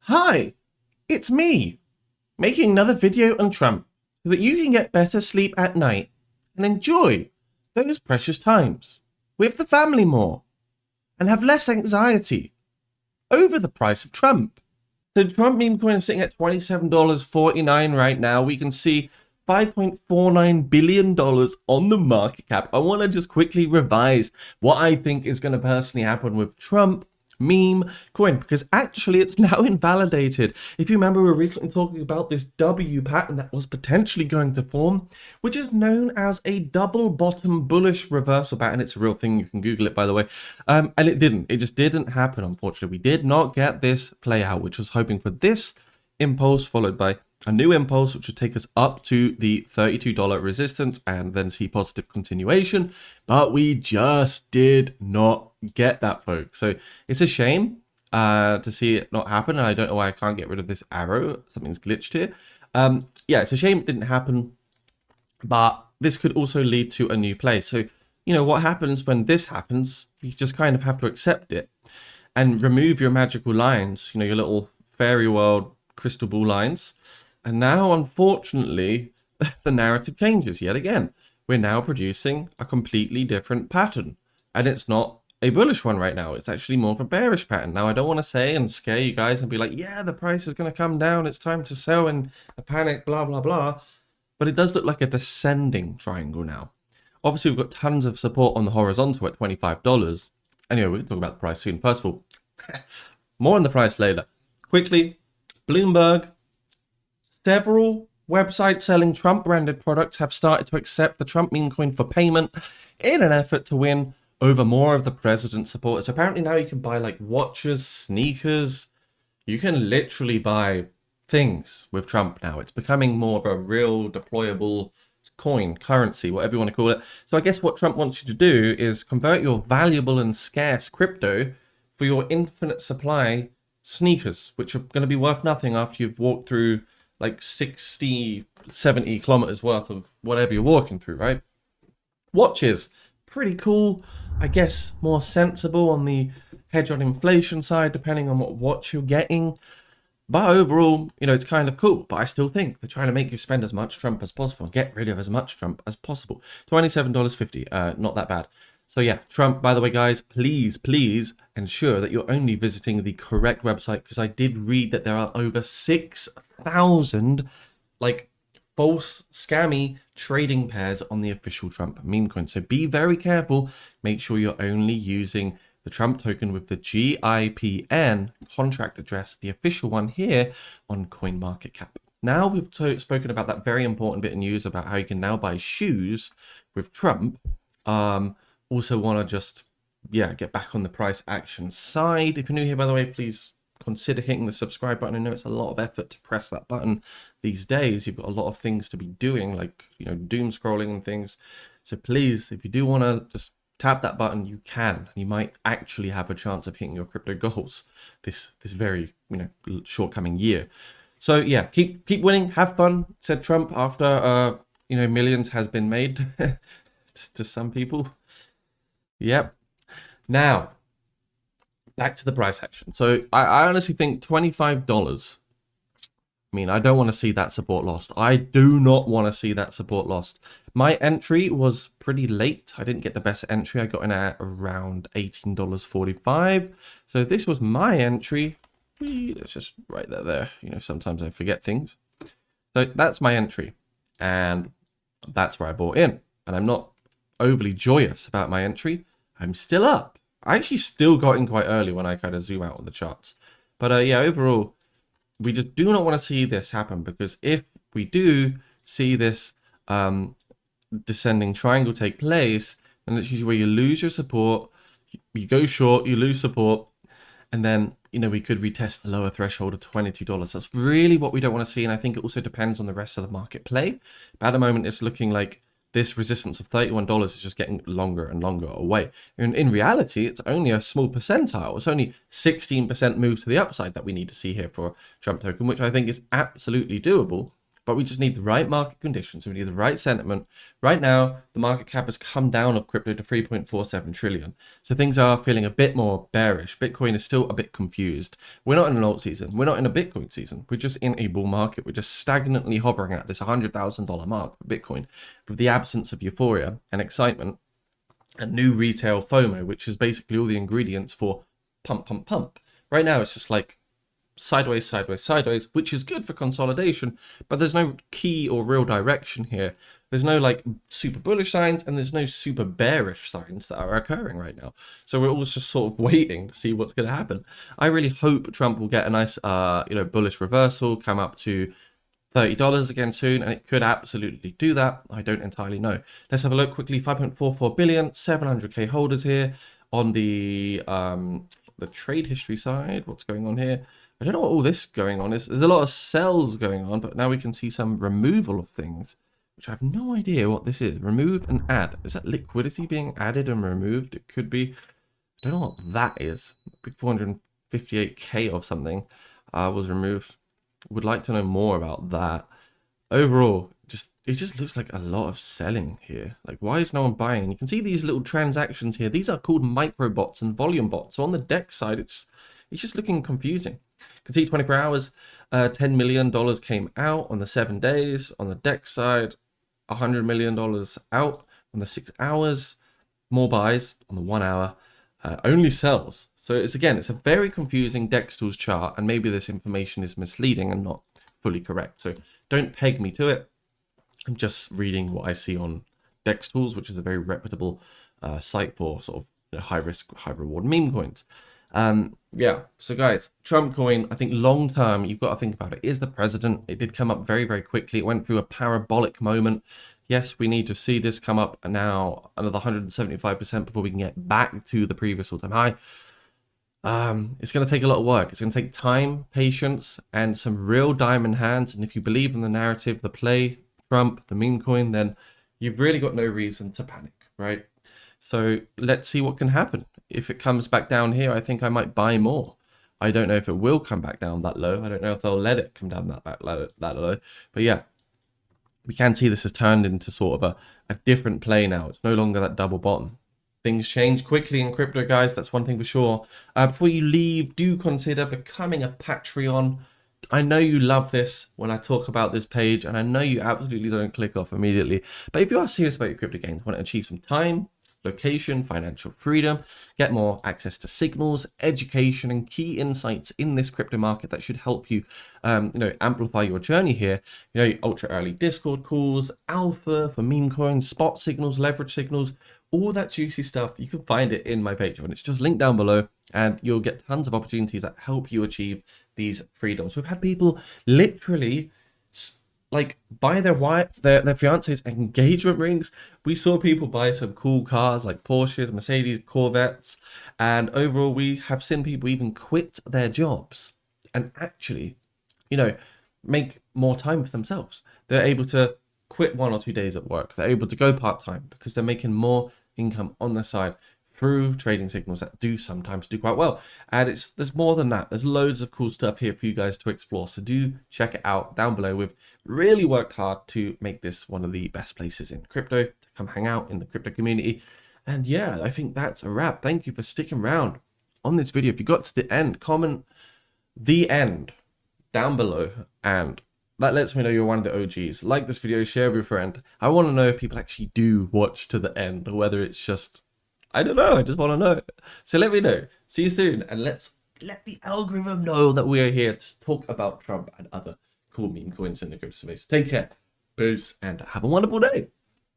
Hi, it's me, making another video on Trump so that you can get better sleep at night and enjoy those precious times with the family more and have less anxiety over the price of Trump. So Trump meme coin is sitting at $27.49 right now. We can see $5.49 billion on the market cap. I want to just quickly revise what I think is going to personally happen with Trump meme coin, because actually it's now invalidated. If you remember, we were recently talking about this W pattern that was potentially going to form, which is known as a double bottom bullish reversal pattern. It's a real thing. You can Google it, by the way. And it didn't. It just didn't happen, unfortunately. We did not get this play out, which was hoping for this impulse followed by a new impulse, which would take us up to the $32 resistance and then see positive continuation. But we just did not get that, folks. So it's a shame to see it not happen. And I don't know why I can't get rid of this arrow. Something's glitched here. Yeah, it's a shame it didn't happen. But this could also lead to a new play. So, you know, what happens when this happens? You just kind of have to accept it and remove your magical lines, you know, your little fairy world crystal ball lines. And now, unfortunately, the narrative changes yet again. We're now producing a completely different pattern. And it's not a bullish one right now. It's actually more of a bearish pattern. Now, I don't want to say and scare you guys and be like, yeah, the price is going to come down. It's time to sell in a panic, blah, blah, blah. But it does look like a descending triangle now. Obviously, we've got tons of support on the horizontal at $25. Anyway, we can talk about the price soon. First of all, more on the price later. Quickly, Bloomberg. Several websites selling Trump-branded products have started to accept the Trump meme coin for payment in an effort to win over more of the president's supporters. Apparently now you can buy like watches, sneakers. You can literally buy things with Trump now. It's becoming more of a real deployable coin, currency, whatever you want to call it. So I guess what Trump wants you to do is convert your valuable and scarce crypto for your infinite supply sneakers, which are going to be worth nothing after you've walked through like 60, 70 kilometers worth of whatever you're walking through, right? Watches, pretty cool. I guess more sensible on the hedge on inflation side, depending on what watch you're getting. But overall, you know, it's kind of cool. But I still think they're trying to make you spend as much Trump as possible and get rid of as much Trump as possible. $27.50, not that bad. So yeah, Trump, by the way, guys, please ensure that you're only visiting the correct website, because I did read that there are over 6,000 like false scammy trading pairs on the official Trump meme coin. So be very careful. Make sure you're only using the Trump token with the GIPN contract address, the official one here on CoinMarketCap. Now we've spoken about that very important bit of news about how you can now buy shoes with Trump. Also want to just, yeah, get back on the price action side. If you're new here, by the way, please consider hitting the subscribe button. I know it's a lot of effort to press that button these days. You've got a lot of things to be doing, like, you know, doom scrolling and things. So please, if you do want to just tap that button, you can. You might actually have a chance of hitting your crypto goals this very, you know, short coming year. So yeah, keep winning, have fun, said Trump after you know, millions has been made to some people. Yep. Now, back to the price action. So I honestly think $25. I mean, I don't want to see that support lost. I do not want to see that support lost. My entry was pretty late. I didn't get the best entry. I got in at around $18.45. So this was my entry. Let's just write that there. You know, sometimes I forget things. So that's my entry. And that's where I bought in. And I'm not overly joyous about my entry. I'm still up. I actually still got in quite early when I kind of zoom out on the charts. But yeah, overall, we just do not want to see this happen, because if we do see this descending triangle take place, then it's usually where you lose your support, you go short, you lose support, and then, you know, we could retest the lower threshold of $22. That's really what we don't want to see. And I think it also depends on the rest of the market play. But at the moment, it's looking like this resistance of $31 is just getting longer and longer away. And in reality, it's only a small percentile. It's only 16% move to the upside that we need to see here for Trump token, which I think is absolutely doable. But we just need the right market conditions. We need the right sentiment. Right now, the market cap has come down of crypto to 3.47 trillion. So things are feeling a bit more bearish. Bitcoin is still a bit confused. We're not in an alt season. We're not in a Bitcoin season. We're just in a bull market. We're just stagnantly hovering at this $100,000 mark for Bitcoin with the absence of euphoria and excitement and new retail FOMO, which is basically all the ingredients for pump, pump, pump. Right now, it's just like sideways, sideways, sideways, which is good for consolidation, but there's no key or real direction here. There's no like super bullish signs and there's no super bearish signs that are occurring right now. So we're all just sort of waiting to see what's going to happen. I really hope Trump will get a nice, bullish reversal, come up to $30 again soon, and it could absolutely do that. I don't entirely know. Let's have a look quickly. 5.44 billion, 700k holders here on the trade history side. What's going on here? I don't know what all this going on is. There's a lot of sells going on, but now we can see some removal of things, which I have no idea what this is. Remove and add. Is that liquidity being added and removed? It could be. I don't know what that is. Big 458k of something was removed. Would like to know more about that. Overall, it just looks like a lot of selling here. Like, why is no one buying? You can see these little transactions here. These are called micro bots and volume bots. So on the DEX side, it's just looking confusing. You can see 24 hours, $10 million came out on the 7 days. On the DEX side, $100 million out on the 6 hours. More buys on the 1 hour. Only sells. So it's a very confusing DEX tools chart, and maybe this information is misleading and not fully correct. So don't peg me to it. I'm just reading what I see on DEX tools, which is a very reputable site for sort of high risk, high reward meme coins. So guys, Trump coin, I think long term, you've got to think about it. Is the president? It did come up very, very quickly. It went through a parabolic moment. Yes, we need to see this come up now another 175% before we can get back to the previous all-time high. It's going to take a lot of work. It's going to take time, patience, and some real diamond hands. And if you believe in the narrative, the play, Trump, the meme coin, then you've really got no reason to panic, right? So let's see what can happen. If it comes back down here, I think I might buy more. I don't know if it will come back down that low. I don't know if they'll let it come down that low. But yeah, we can see this has turned into sort of a different play now. It's no longer that double bottom. Things change quickly in crypto, guys. That's one thing for sure. Before you leave, do consider becoming a Patreon. I know you love this when I talk about this page, and I know you absolutely don't click off immediately. But if you are serious about your crypto gains, want to achieve some time, location, financial freedom, get more access to signals, education, and key insights in this crypto market that should help you, amplify your journey here. Ultra early Discord calls, alpha for meme coins, spot signals, leverage signals, all that juicy stuff. You can find it in my Patreon. It's just linked down below, and you'll get tons of opportunities that help you achieve these freedoms. We've had people literally buy their fiancés engagement rings. We saw people buy some cool cars like Porsches, Mercedes, Corvettes, and overall we have seen people even quit their jobs and actually, make more time for themselves. They're able to quit 1 or 2 days at work. They're able to go part-time because they're making more income on the side through trading signals that do sometimes do quite well. And there's more than that. There's loads of cool stuff here for you guys to explore. So do check it out down below. We've really worked hard to make this one of the best places in crypto to come hang out in the crypto community. And yeah, I think that's a wrap. Thank you for sticking around on this video. If you got to the end, comment the end down below, and that lets me know you're one of the OGs. Like this video, share with your friend. I want to know if people actually do watch to the end, or whether it's just, I don't know, I just want to know. So let me know. See you soon, and let's let the algorithm know that we are here to talk about Trump and other cool meme coins in the crypto space. Take care, peace, and have a wonderful day.